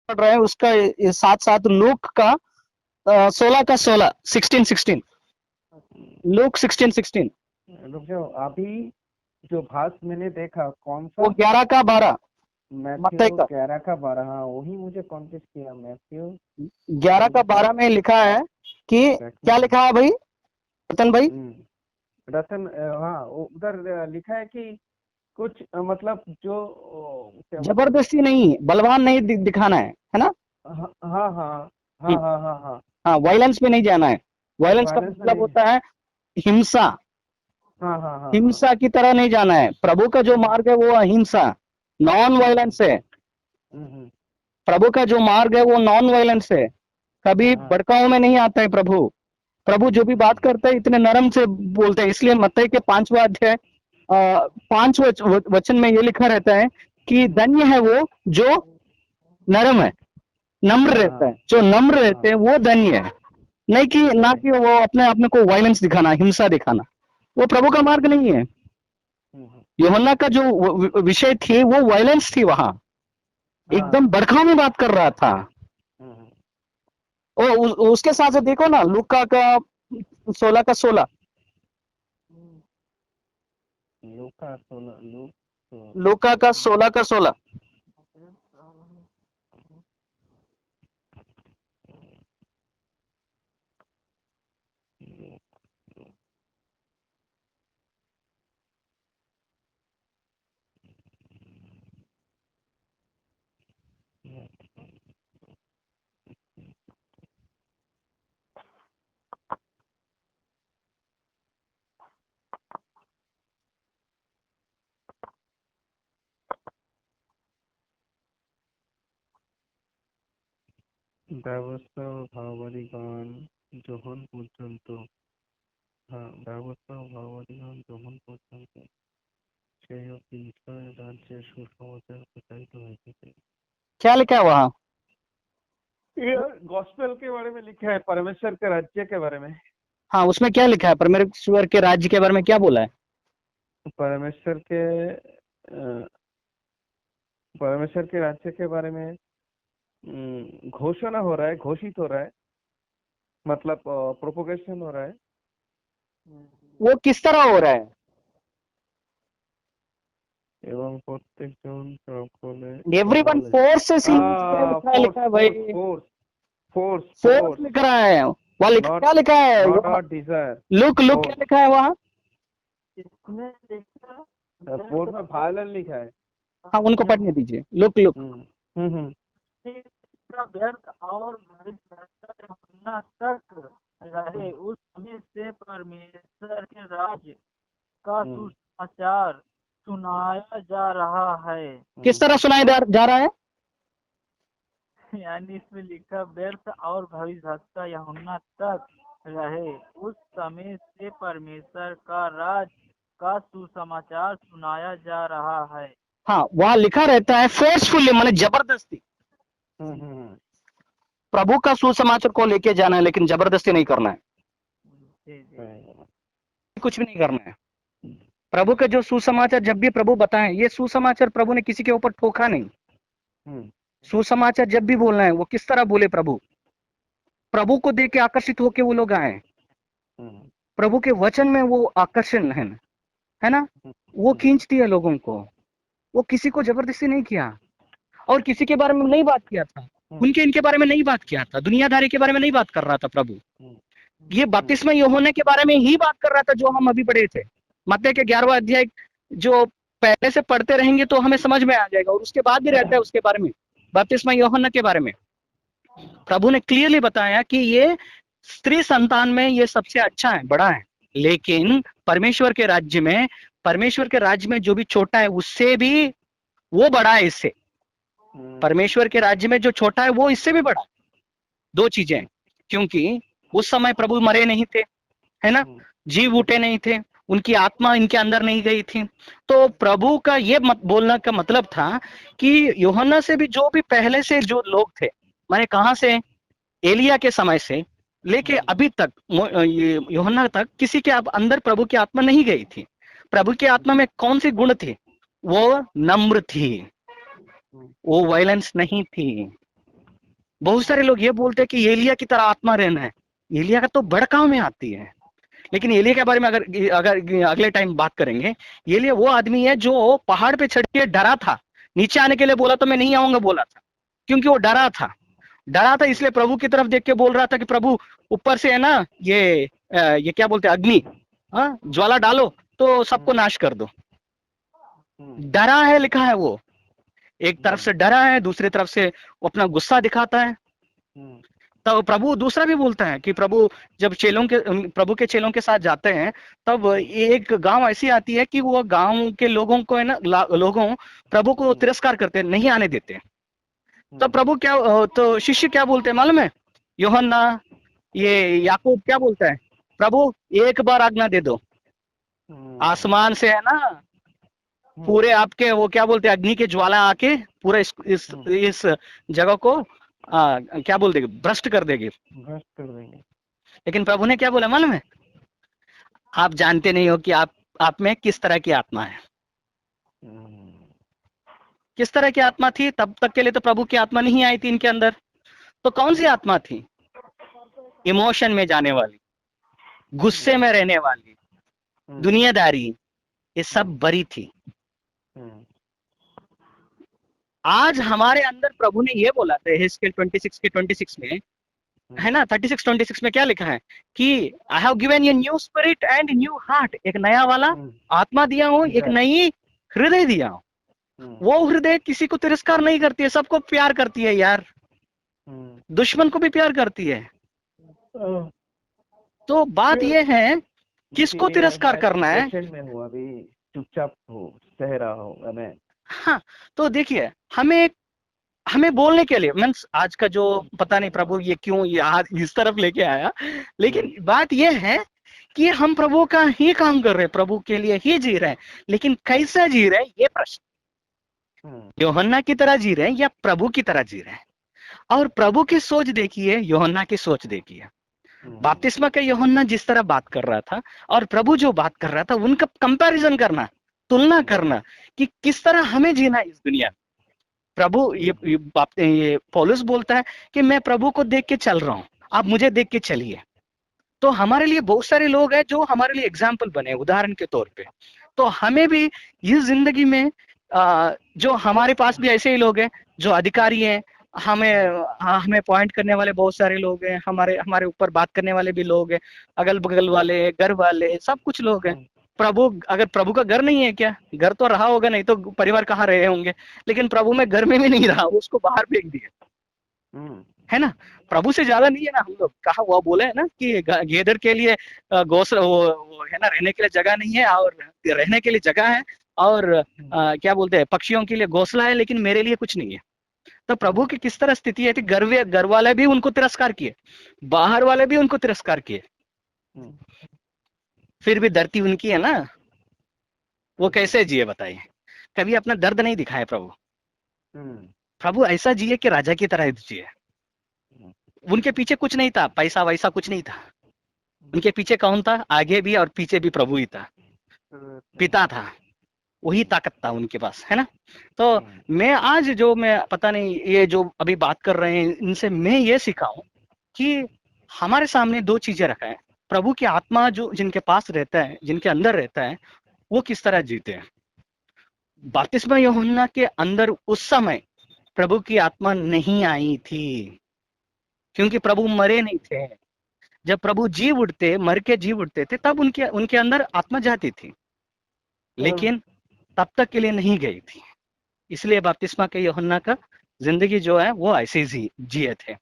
पढ़ रहे हैं उसका साथ साथ लूक का 16 लूक 16 रुक जाओ, अभी जो भाष मैंने देखा कौन सा, वो 11 का 12 मत्ती मैथ्यू का 11 का 12, हाँ वही मुझे कॉन्फ्यूज किया। मैथ्यू 11 का 12 में लिखा है कि क्या लिखा है भाई रतन भाई? रतन, हाँ उधर लिखा है कि कुछ मतलब जो जबरदस्ती नहीं, बलवान नहीं दिखाना है ना? हाँ हाँ हाँ हाँ हाँ हाँ हाँ हाँ, वायलेंस में नहीं जाना है। वायलेंस का वायलेंस में मतलब नहीं, होता है हिंसा। हाँ हाँ हाँ हिंसा की तरह नहीं जाना है। प्रभु का जो मार्ग है वो अहिंसा, नॉन वायलेंस है। प्रभु का जो मार्ग है वो नॉन वायलेंस है, कभी भड़काऊ में नहीं आता है। प्रभु जो भी बात करते हैं इतने नरम से बोलते हैं। इसलिए मत्ती के 5वां अध्याय 5 वचन में ये लिखा रहता है कि धन्य है वो जो नरम है, नम्र रहता है। जो नम्र रहते हैं वो धन्य है, नहीं कि ना कि वो अपने को वायलेंस दिखाना, हिंसा दिखाना। वो प्रभु का मार्ग नहीं है। यूहन्ना का जो विषय थी वो वायलेंस थी, वहां एकदम भड़काऊ में बात कर रहा था। और उसके साथ से देखो ना लूका का 16 लूका का 16 ব্যবস্থা ও ভাবাদিগণ যখন পর্যন্ত ব্যবস্থা ও ভাবাদিগণ যখন পর্যন্ত সেই অবধি ঈশ্বরের রাজ্যের সুসমাচার প্রচারিত হয়েছে। क्या लिखा है वहां? गॉस्पेल के बारे में लिखा है, परमेश्वर के राज्य के बारे में। हाँ, उसमें क्या लिखा है? परमेश्वर के राज्य के बारे में क्या बोला है? परमेश्वर के राज्य के बारे में घोषणा हो रहा है, घोषित हो रहा है, मतलब प्रोपोगेशन हो रहा है। वो किस तरह हो रहा है? एवं प्रत्येक जन সকলে एवरीवन फोर्स से लिखा है भाई। फोर्स लिख रहा है वहाँ, क्या लिखा है? Not Dzire. लुक क्या लिखा है वहाँ? फोर्स में वायलेंस लिखा है। हाँ, उनको पढ़ने दीजिए। लुक व्यर्थ और भविष्य तक रहे उस समय से परमेश्वर के राज्य का सुसमाचार सुनाया जा रहा है। किस तरह सुनाया जा रहा है? यानी इसमें लिखा व्यर्थ और भविष्यवक्ता यूहन्ना तक रहे उस समय से परमेश्वर का राज का सुसमाचार सुनाया जा रहा है। हाँ, वहाँ लिखा रहता है फोर्सफुली, माने जबरदस्ती। प्रभु का सुसमाचार को लेके जाना है, लेकिन जबरदस्ती नहीं करना है। कुछ भी नहीं करना है। प्रभु का जो सुसमाचार जब भी प्रभु बताएं, ये सुसमाचार प्रभु ने किसी के ऊपर ठोका नहीं। सुसमाचार जब भी बोलना है वो किस तरह बोले? प्रभु को देख के आकर्षित होके वो लोग आए। प्रभु के वचन में वो आकर्षण है ना, वो खींचती है लोगों को। वो किसी को जबरदस्ती नहीं किया और किसी के बारे में नहीं बात किया था, इनके बारे में नहीं बात किया था, दुनियादारी के बारे में नहीं बात कर रहा था प्रभु। ये बपतिस्मा यूहन्ना के बारे में ही बात कर रहा था जो हम अभी पढ़े थे। मत्ती के 11वां अध्याय जो पहले से पढ़ते रहेंगे तो हमें समझ में आ जाएगा, और उसके बाद भी रहता है उसके बारे में, बपतिस्मा यूहन्ना के बारे में। प्रभु ने क्लियरली बताया कि ये स्त्री संतान में ये सबसे अच्छा है, बड़ा है, लेकिन परमेश्वर के राज्य में जो भी छोटा है उससे भी वो बड़ा है इससे। परमेश्वर के राज्य में जो छोटा है वो इससे भी बड़ा। दो चीजें, क्योंकि उस समय प्रभु मरे नहीं थे, है ना, जीव उठे नहीं थे, उनकी आत्मा इनके अंदर नहीं गई थी। तो प्रभु का ये बोलना का मतलब था कि यूहन्ना से भी जो भी पहले से जो लोग थे, माने कहां से, एलिया के समय से लेके अभी तक यूहन्ना तक, किसी के अंदर प्रभु की आत्मा नहीं गई थी। प्रभु की आत्मा में कौन सी गुण थी? वो नम्र थी, वो वायलेंस नहीं थी, बहुत सारे लोग ये बोलते हैं कि एलिया की तरह आत्मा रहना है। एलिया का तो भड़काव में आती है, लेकिन एलिया के बारे में अगर अगर अगले टाइम बात करेंगे। एलिया वो आदमी है जो पहाड़ पे चढ़ के डरा था, नीचे आने के लिए बोला तो मैं नहीं आऊंगा बोला था, क्योंकि वो डरा था इसलिए प्रभु की तरफ देख के बोल रहा था कि प्रभु ऊपर से है ना ये क्या बोलते हैं अग्नि, ज्वाला डालो तो सबको नाश कर दो। डरा है, लिखा है वो, एक तरफ से डरा है, दूसरी तरफ से वो अपना गुस्सा दिखाता है। तो प्रभु दूसरा भी बोलता है कि प्रभु जब प्रभु के चेलों के साथ जाते हैं, तब एक गांव ऐसी आती है कि वो गांव के लोगों को है ना लोगों प्रभु को तिरस्कार करते हैं, नहीं आने देते। तब प्रभु क्या तो शिष्य क्या बोलते हैं मालूम है? यूहन्ना ये याकूब क्या बोलता है? प्रभु एक बार आज्ञा दे दो, आसमान से है ना पूरे आपके वो क्या बोलते हैं अग्नि के ज्वाला आके पूरा इस जगह को क्या बोल देगी, भ्रष्ट कर देगी। लेकिन प्रभु ने क्या बोला मालूम है? आप जानते नहीं हो कि आप में किस तरह की आत्मा है। किस तरह की आत्मा थी? तब तक के लिए तो प्रभु की आत्मा नहीं आई थी इनके अंदर। तो कौन सी आत्मा थी? इमोशन में जाने वाली, गुस्से में रहने वाली, दुनियादारी, ये सब बरी थी। आज हमारे अंदर प्रभु ने ये बोला था एहेजकेल 26 के 26 में, है ना 36-26 में क्या लिखा है कि I have given you new spirit and new heart, एक नया वाला आत्मा दिया हूं, एक नई हृदय दिया हूं। वो हृदय किसी को तिरस्कार नहीं करती है, सबको प्यार करती है यार, दुश्मन को भी प्यार करती है। तो बात ये है किसको तिरस्कार करना है? चुपचाप हो, सह रहा हो। हाँ, तो देखिए हमें बोलने के लिए मीन्स आज का जो पता नहीं प्रभु ये क्यों यहाँ इस तरफ लेके आया, लेकिन बात ये है कि हम प्रभु का ही काम कर रहे हैं, प्रभु के लिए ही जी रहे हैं, लेकिन कैसा जी रहे हैं ये प्रश्न। यूहन्ना की तरह जी रहे हैं या प्रभु की तरह जी रहे हैं? और प्रभु की सोच देखिए, यूहन्ना की सोच देखिए। बपतिस्मा का यूहन्ना जिस तरह बात कर रहा था और प्रभु जो बात कर रहा था, उनका कंपैरिजन करना, तुलना करना कि किस तरह हमें जीना इस दुनिया। प्रभु ये पौलुस बोलता है कि मैं प्रभु को देख के चल रहा हूं, आप मुझे देख के चलिए। तो हमारे लिए बहुत सारे लोग हैं जो हमारे लिए एग्जाम्पल बने, उदाहरण के तौर पे। तो हमें भी इस जिंदगी में जो हमारे पास भी ऐसे ही लोग हैं जो अधिकारी हैं, हमें पॉइंट करने वाले बहुत सारे लोग हैं, हमारे ऊपर बात करने वाले भी लोग हैं, अगल बगल वाले, घर वाले, सब कुछ लोग हैं। अगर प्रभु का घर नहीं है क्या? घर तो रहा होगा, नहीं तो परिवार कहाँ रहे होंगे। लेकिन प्रभु में घर में भी नहीं रहा, उसको बाहर फेंक दिया, है ना। प्रभु से ज्यादा नहीं है ना हम लोग। कहा वो बोले है ना कि गेदर के लिए घोंसला वो है ना, रहने के लिए जगह नहीं है, और रहने के लिए जगह है, और क्या बोलते हैं पक्षियों के लिए घोंसला है, लेकिन मेरे लिए कुछ नहीं है। तो प्रभु की किस तरह स्थिति है कि घर वाले भी उनको तिरस्कार किए, बाहर वाले भी उनको तिरस्कार किए, फिर भी धरती उनकी है ना। वो कैसे जिए बताइए? कभी अपना दर्द नहीं दिखाया प्रभु ऐसा जिए कि राजा की तरह जिए। उनके पीछे कुछ नहीं था, पैसा वैसा कुछ नहीं था। उनके पीछे कौन था? आगे भी और पीछे भी प्रभु ही था, पिता था, वही ताकत था उनके पास, है ना। तो मैं पता नहीं ये जो अभी बात कर रहे हैं इनसे मैं ये सीखा हूं कि हमारे सामने दो चीजें रखा है। प्रभु की आत्मा जो जिनके पास रहता है, जिनके अंदर रहता है, वो किस तरह जीते हैं। बपतिस्मा यूहन्ना के अंदर उस समय प्रभु की आत्मा नहीं आई थी, क्योंकि प्रभु मरे नहीं थे। जब प्रभु मर के जी उठते थे, तब उनके अंदर आत्मा जाती थी, लेकिन तब तक के लिए नहीं गई थी। इसलिए बपतिस्मा के यूहन्ना का जिंदगी जो है वो ऐसे ही जिए थे।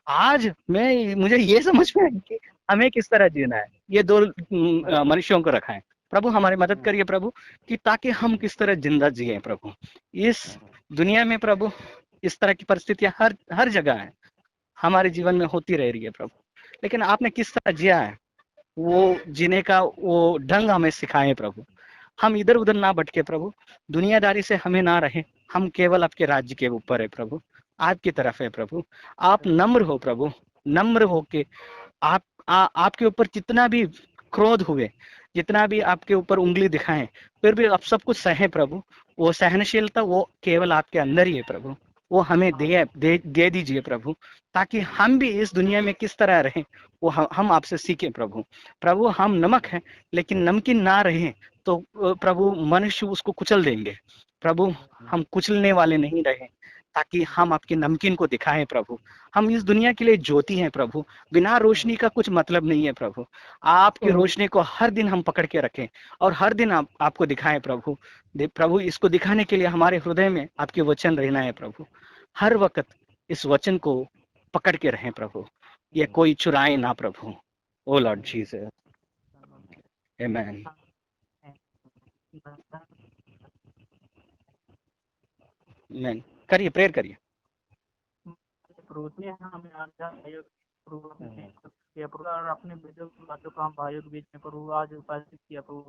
आज मुझे ये समझ में आई कि हमें किस तरह जीना है। ये दो मनुष्यों को रखा है। प्रभु हमारी मदद करिए प्रभु, कि ताकि हम किस तरह जिंदा जिए प्रभु। इस दुनिया में प्रभु इस तरह की परिस्थितियां हर जगह है, हमारे जीवन में होती रह रही है प्रभु, लेकिन आपने किस तरह जिया है वो जीने का वो ढंग हमें सिखाए प्रभु। हम इधर उधर ना भटके प्रभु, दुनियादारी से हमें ना रहे, हम केवल आपके राज्य के ऊपर है प्रभु, आपकी तरफ है प्रभु। आप नम्र हो प्रभु, नम्र हो के आपके ऊपर जितना भी क्रोध हुए, जितना भी आपके ऊपर उंगली दिखाएं, फिर भी आप सब कुछ सहे प्रभु। वो सहनशीलता वो केवल आपके अंदर ही है प्रभु। वो हमें दे दीजिए प्रभु, ताकि हम भी इस दुनिया में किस तरह रहें वो हम आपसे सीखें प्रभु। प्रभु हम नमक हैं, लेकिन नमकीन ना रहें तो प्रभु मनुष्य उसको कुचल देंगे। प्रभु हम कुचलने वाले नहीं रहें, ताकि हम आपके नमकीन को दिखाएं प्रभु। हम इस दुनिया के लिए ज्योति हैं प्रभु, बिना रोशनी का कुछ मतलब नहीं है प्रभु। आपकी रोशनी को हर दिन हम पकड़ के रखें और हर दिन आपको दिखाएं प्रभु। प्रभु इसको दिखाने के लिए हमारे हृदय में आपके वचन रहना है प्रभु। हर वक्त इस वचन को पकड़ के रहें प्रभु, ये कोई चुराए ना प्रभु। ओ लॉर्ड जीसस, आमेन। आमेन। करिए, प्रेयर करिए। प्रभु ने हमें आज्ञा दी, प्रभु ने किया प्रभु, और अपने बेटों की बातों को हम भाइयों के बीच में प्रभु आज उपस्थित किया प्रभु।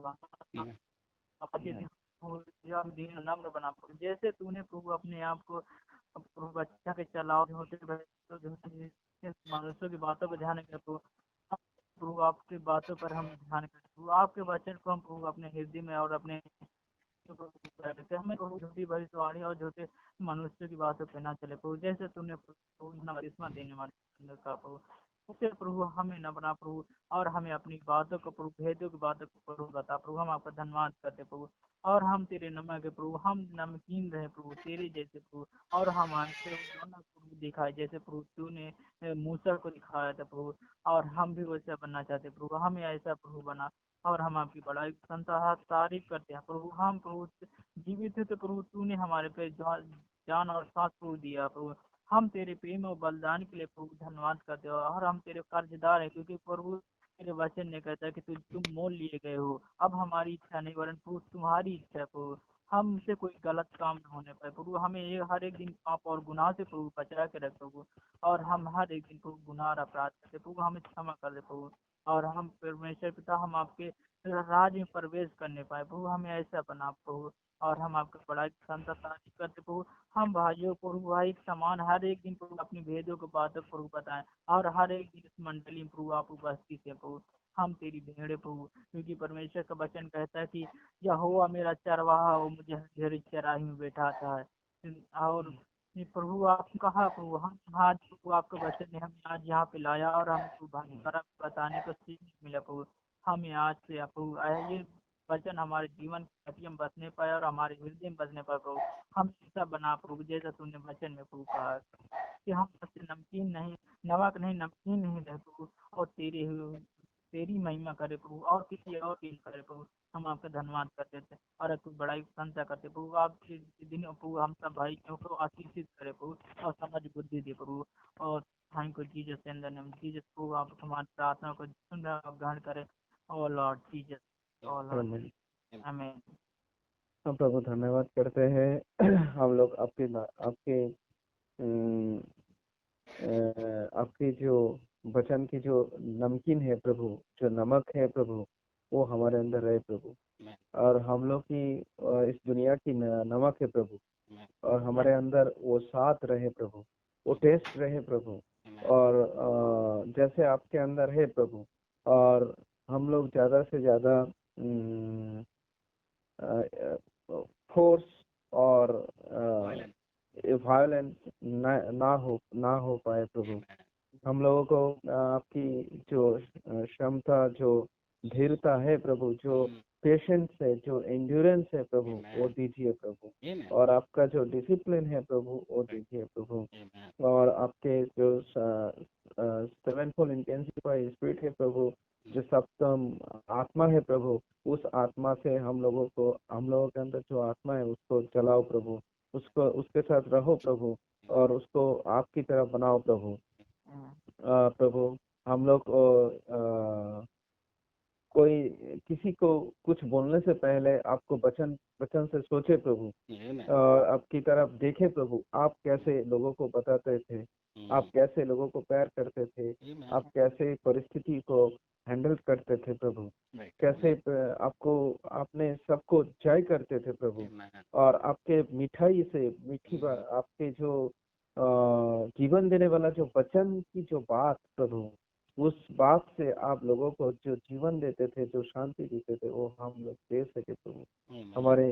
आज दिन नम्र बना प्रभु, जैसे तूने प्रभु अपने आप को प्रभु बच्चा के चलाओ होते मनुष्यों की बातों पर ध्यान करें प्रभु आपकी बातों पर हम ध्यान करें प्रभु, आपके वचन को हम प्रभु अपने हृदय में और अपने हमें प्रभु झूठी भविष्यवाणी और झूठे मनुष्य की बातों पे ना चले प्रभु, जैसे तुमने बपतिस्मा देने वाले का प्रभु, उससे प्रभु हमें न बना प्रभु, और हमें अपनी बातों को प्रभु, भेदों की बातों को प्रभु बता प्रभु। हम आपका धन्यवाद करते प्रभु, और हम तेरे नमक है प्रभु, हम नमकीन रहे प्रभु तेरे जैसे प्रभु, और हम आपसे प्रभु दिखाए जैसे प्रभु तूने मूसा को दिखाया था प्रभु, और हम भी वैसा बनना चाहते प्रभु। हमें ऐसा प्रभु बना, और हम आपकी बड़ाई संसार तारीफ करते हैं प्रभु। हम प्रभु जीवित थे तो प्रभु तूने हमारे पे जान और सांस प्रभु दिया प्रभु। हम तेरे प्रेम और बलिदान के लिए प्रभु धन्यवाद करते हो, और हम तेरे कर्जदार हैं, क्योंकि प्रभु तेरे वचन ने कहता है कि तुम मोल लिए गए हो। अब हमारी इच्छा नहीं वरन प्रभु तुम्हारी इच्छा है प्रभु, हमसे कोई गलत काम न होने पाए प्रभु। हमें हर एक दिन पाप और गुनाह से प्रभु बचा के रख प्रभु, और हम हर एक दिन प्रभु गुनाह और अपराध करते प्रभु, हमें क्षमा कर दे प्रभु। और हम परमेश्वर पिता हम आपके राज में प्रवेश करने पाए प्रभु, हमें ऐसा बना प्रभु, और हम आपका बड़ा तारीफ करते प्रभु। हम भाइयों को भाई समान हर एक दिन प्रभु अपनी भेदों को बातों प्रभु बताएं, और हर एक दिन इस मंडली में प्रभु आप उपस्थित है प्रभु। हम तेरी भेड़े प्रभु, क्योंकि परमेश्वर का वचन कहता है कि यहोवा मेरा चरवाहा, वो मुझे हरी चराही में बैठाता है। और प्रभु आप कहा प्रभु, हम आज प्रभु आपका वचन ने हमें आज यहाँ पे लाया, और हमको बताने को सीख मिला प्रभु। हमें आज से प्रभु ये वचन हमारे जीवन के हड्डी में बसने पाए, और हमारे हृदय में बसने पाए प्रभु। हम ऐसा बना प्रभु जैसा तूने वचन में प्रभु कहा कि हम सबसे नमकीन नहीं, नमक नहीं, नमकीन नहीं रहे प्रभु, और तेरी महिमा करे प्रभु, और किसी और की करे प्रभु। हम आपका धन्यवाद करते थे और आपकी बड़ाई प्रशंसा करते प्रभु। आपके दिन प्रभु हम सब भाई को आशीषित करे प्रभु, और समझ बुद्धि दे प्रभु। और thank you Jesus, in the name Jesus प्रभु, आप हमारी प्रार्थना को ग्रहण करें। Oh lord Jesus, oh lord, आमीन। हम प्रभु धन्यवाद करते हैं। हम लोग आपके जो वचन की जो नमकीन है प्रभु, जो नमक है प्रभु, वो हमारे अंदर रहे प्रभु, और हम लोग की इस दुनिया की नमक है प्रभु, और हमारे अंदर वो साथ रहे प्रभु, वो टेस्ट रहे प्रभु, और जैसे आपके अंदर है प्रभु, और हम लोग ज्यादा से ज्यादा फोर्स और वायलेंस ना हो पाए प्रभु। हम लोगों को आपकी जो क्षमता, जो धीरता है प्रभु, जो पेशेंस है, जो एंड्योरेंस है प्रभु, वो दीजिए प्रभु, और आपका जो डिसिप्लिन है प्रभु वो दीजिए प्रभु, और आपके जो सेवनफोल्ड इंटेंसिफाई स्पिरिट है प्रभु, जो सप्तम आत्मा है प्रभु, उस आत्मा से हम लोगों के अंदर जो आत्मा है उसको चलाओ प्रभु, उसके साथ रहो प्रभु, और उसको आपकी तरफ बनाओ प्रभु। प्रभु हम लोग कोई किसी को कुछ बोलने से पहले आपको वचन से सोचे प्रभु, और आपकी तरफ देखे प्रभु। आप कैसे लोगों को बताते थे, आप कैसे लोगों को प्यार करते थे, आप कैसे परिस्थिति को हैंडल करते थे प्रभु, कैसे आपने सबको जय करते थे प्रभु, और आपके मिठाई से आपके जो जीवन देने वाला जो वचन की जो बात प्रभु, उस बात से आप लोगों को जो जीवन देते थे, जो शांति देते थे, वो हम लोग दे सके प्रभु। Amen. हमारे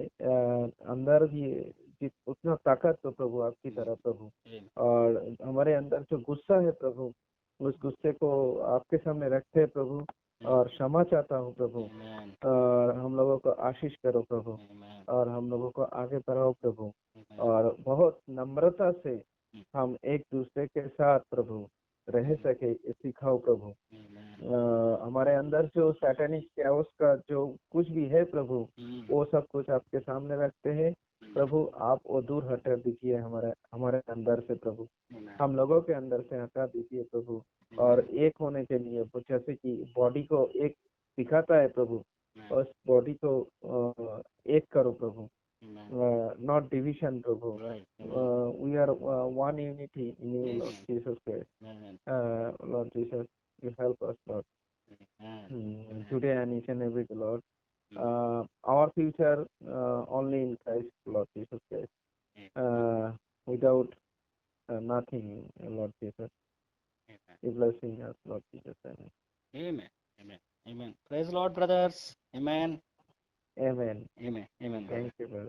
अंदर भी उतना ताकत तो प्रभु आपकी तरह प्रभु, और हमारे अंदर जो गुस्सा है प्रभु, उस गुस्से को आपके सामने रखते हैं प्रभु, और क्षमा चाहता हूँ प्रभु, Amen. और हम लोगों को आशीष करो प्रभु, Amen. और हम लोगों को आगे बढ़ाओ प्रभु, Amen. और बहुत नम्रता से हम एक दूसरे के साथ प्रभु रह सके सिखाओ प्रभु। Amen. हमारे अंदर जो सैटेनिक कैओस का जो कुछ भी है प्रभु, वो सब कुछ आपके सामने रखते हैं प्रभु। आप वो दूर हटा दीजिए हमारे अंदर से प्रभु, हम लोगों के अंदर से हटा दीजिए प्रभु। और एक होने के लिए जैसे कि बॉडी को एक सिखाता है प्रभु, उस बॉडी को एक करो प्रभु, not division Prabhu. We are one unity in you, Lord Jesus Christ. Lord Jesus, you help us, Lord. Today and each and every day, Lord. Our future only in Christ, Lord Jesus Christ. Without nothing, Lord Jesus. You blessing us, Lord Jesus. Amen. Amen. Amen. Amen. Praise the Lord, brothers. Amen. Amen. Amen. Amen. brother. Thank you, brother.